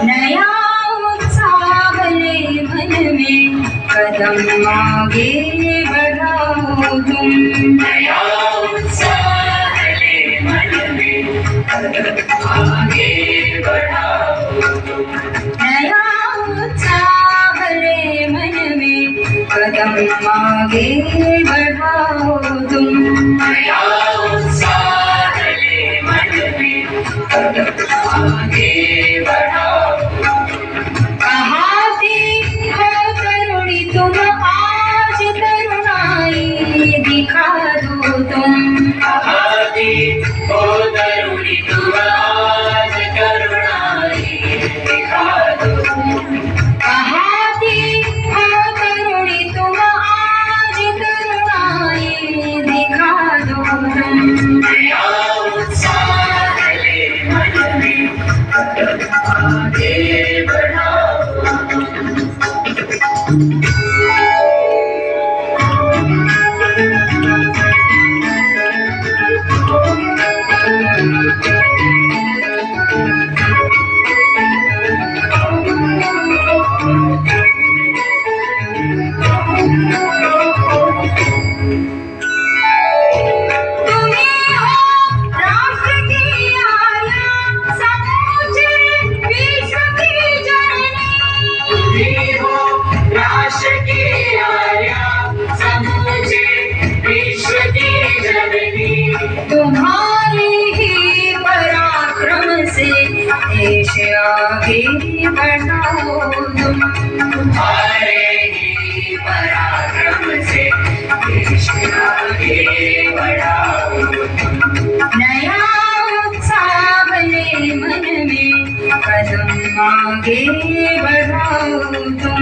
नया उत्साहले मन में कदम आगे बढ़ाओ तुम। नया उत्साहले मन में कदम आगे बढ़ाओ तुम। नया उत्साहले मन में कदम आगे बढ़ाओ तुम। नया उत्साहले मन में कदम आगे बढ़ाओ तुम। कहाँ थी हो तरुणी तुम, आज तरुणाई दिखा दो तुम। कहाँ थी ओ तरुणी तुम, आज करुणाई दिखा दो तुम। कहाँ थी हो तरुणी तुम, आज तरुणाई दिखा दो तुम। नया उत्साहले मन में कदम आगे बढ़ाओ तुम। तुम्हारे ही पराक्रम से देश आगे बढ़ाओ तुम। तुम्हारे ही पराक्रम से देश आगे बढ़ाओ तुम। नया उत्साह ले मन में कदम आगे बढ़ाओ तुम।